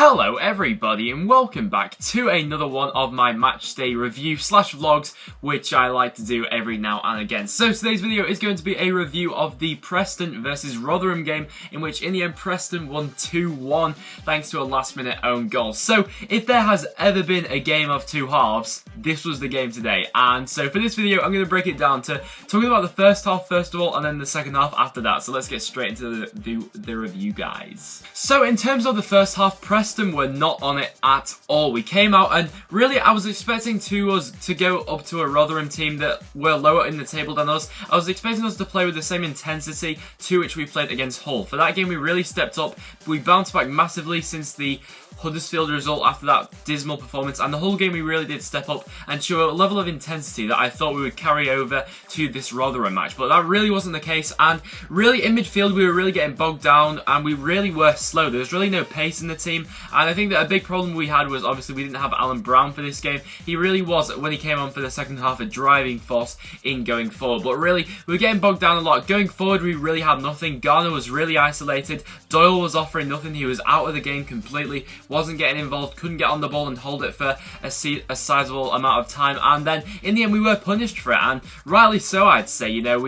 Hello everybody and welcome back to another one of my matchday review slash vlogs, which I like to do every now and again. So today's video is going to be a review of the Preston versus Rotherham game, in which in the end Preston won 2-1 thanks to a last minute own goal. So if there has ever been a game of two halves, this was the game today. And so for this video I'm going to break it down to talking about the first half first of all and then the second half after that. So let's get straight into the review, guys. So in terms of the first half, Preston were not on it at all. We came out and really I was expecting us to go up to a Rotherham team that were lower in the table than us. I was expecting us to play with the same intensity to which we played against Hull. For that game we really stepped up. We bounced back massively since the Huddersfield result after that dismal performance, and the whole game we really did step up and show a level of intensity that I thought we would carry over to this Rotherham match, but that really wasn't the case. And really in midfield we were really getting bogged down and we really were slow. There was really no pace in the team, and I think that a big problem we had was obviously we didn't have Alan Brown for this game. He really was, when he came on for the second half, a driving force in going forward, but really we were getting bogged down a lot. Going forward we really had nothing. Garner was really isolated. Doyle was offering nothing. He was out of the game completely, wasn't getting involved, couldn't get on the ball and hold it for a sizable amount of time, and then in the end we were punished for it, and rightly so I'd say. You know,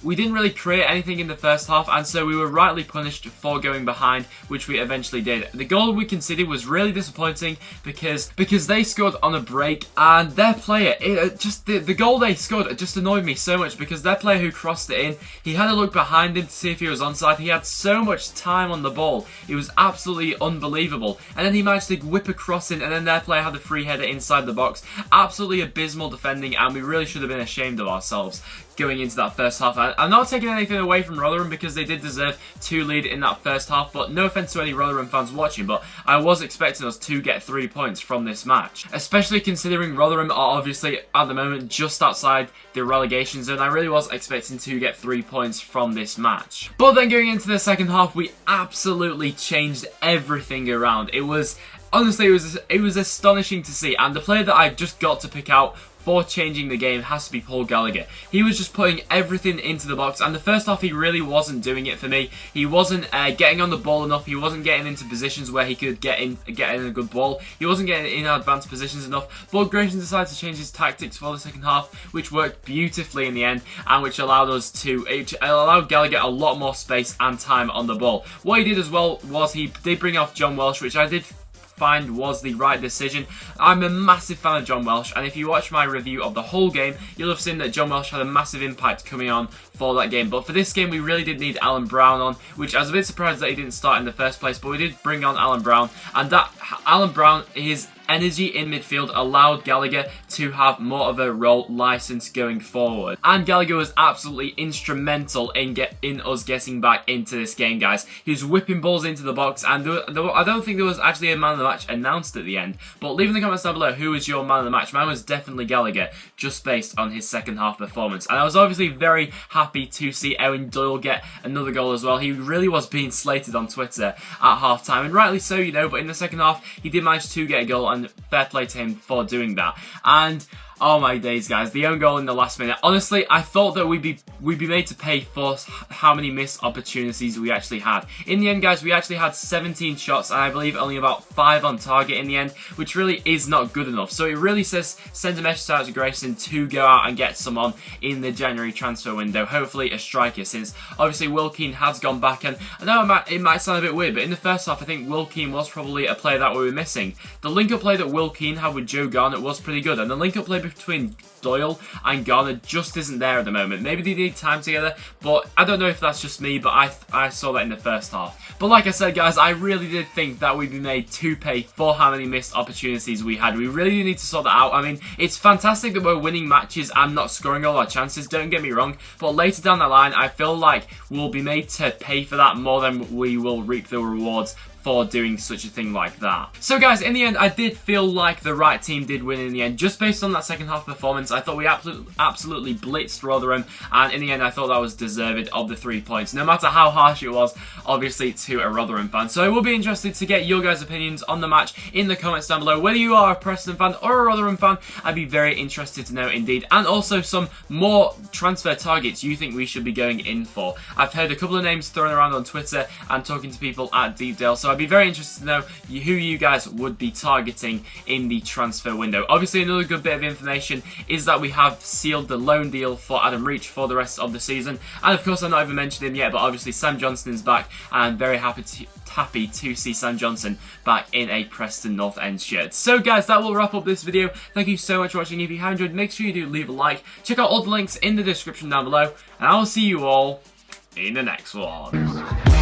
we didn't really create anything in the first half, and so we were rightly punished for going behind, which we eventually did. The goal we conceded was really disappointing because they scored on a break, and their player, the goal they scored just annoyed me so much, because their player who crossed it in, he had a look behind him to see if he was onside. He had so much time on the ball. It was absolutely unbelievable. And then he managed to whip a cross in, and then their player had a free header inside the box. Absolutely abysmal defending, and we really should have been ashamed of ourselves going into that first half. I'm not taking anything away from Rotherham because they did deserve to lead in that first half, but no offense to any Rotherham fans watching, but I was expecting us to get 3 points from this match, especially considering Rotherham are obviously at the moment just outside the relegation zone. I really was expecting to get 3 points from this match. But then going into the second half, we absolutely changed everything around. It was, honestly, it was astonishing to see, and the player that I just got to pick out for changing the game has to be Paul Gallagher. He was just putting everything into the box, and the first half he really wasn't doing it for me. He wasn't getting on the ball enough. He wasn't getting into positions where he could get in a good ball. He wasn't getting in advanced positions enough. But Grayson decided to change his tactics for the second half, which worked beautifully in the end, and which allowed Gallagher a lot more space and time on the ball. What he did as well was he did bring off John Welsh, which I did find was the right decision. I'm a massive fan of John Welsh, and if you watch my review of the whole game, you'll have seen that John Welsh had a massive impact coming on for that game. But for this game, we really did need Alan Brown on, which I was a bit surprised that he didn't start in the first place, but we did bring on Alan Brown, and that Alan Brown, his energy in midfield allowed Gallagher to have more of a role license going forward. And Gallagher was absolutely instrumental in us getting back into this game, guys. He was whipping balls into the box, and I don't think there was actually a man of the match announced at the end. But leave in the comments down below who was your man of the match. Mine was definitely Gallagher, just based on his second half performance. And I was obviously very happy to see Owen Doyle get another goal as well. He really was being slated on Twitter at half time, and rightly so, you know, but in the second half he did manage to get a goal, and fair play to him for doing that. And oh my days, guys, the own goal in the last minute. Honestly, I thought that we'd be made to pay for how many missed opportunities we actually had. In the end, guys, we actually had 17 shots, and I believe only about 5 on target in the end, which really is not good enough. So it really sends a message out to Grayson to go out and get someone in the January transfer window. Hopefully a striker, since obviously Will Keane has gone back, and I know it might sound a bit weird, but in the first half I think Will Keane was probably a player that we were missing. The link-up play that Will Keane had with Joe Garnett was pretty good, and the link-up play between Doyle and Garner just isn't there at the moment. Maybe they need time together, but I don't know if that's just me, but I saw that in the first half. But like I said, guys, I really did think that we'd be made to pay for how many missed opportunities we had. We really need to sort that out. I mean, it's fantastic that we're winning matches and not scoring all our chances, don't get me wrong, but later down the line I feel like we'll be made to pay for that more than we will reap the rewards for doing such a thing like that. So guys, in the end, I did feel like the right team did win in the end. Just based on that second half performance, I thought we absolutely blitzed Rotherham, and in the end, I thought that was deserved of the 3 points, no matter how harsh it was, obviously, to a Rotherham fan. So I will be interested to get your guys' opinions on the match in the comments down below. Whether you are a Preston fan or a Rotherham fan, I'd be very interested to know indeed. And also some more transfer targets you think we should be going in for. I've heard a couple of names thrown around on Twitter and talking to people at Deepdale, so I'd be very interested to know who you guys would be targeting in the transfer window. Obviously, another good bit of information is that we have sealed the loan deal for Adam Reach for the rest of the season. And of course, I've not even mentioned him yet, but obviously Sam Johnson is back, and I'm very happy to see Sam Johnson back in a Preston North End shirt. So guys, that will wrap up this video. Thank you so much for watching. If you have enjoyed, make sure you do leave a like. Check out all the links in the description down below, and I will see you all in the next one.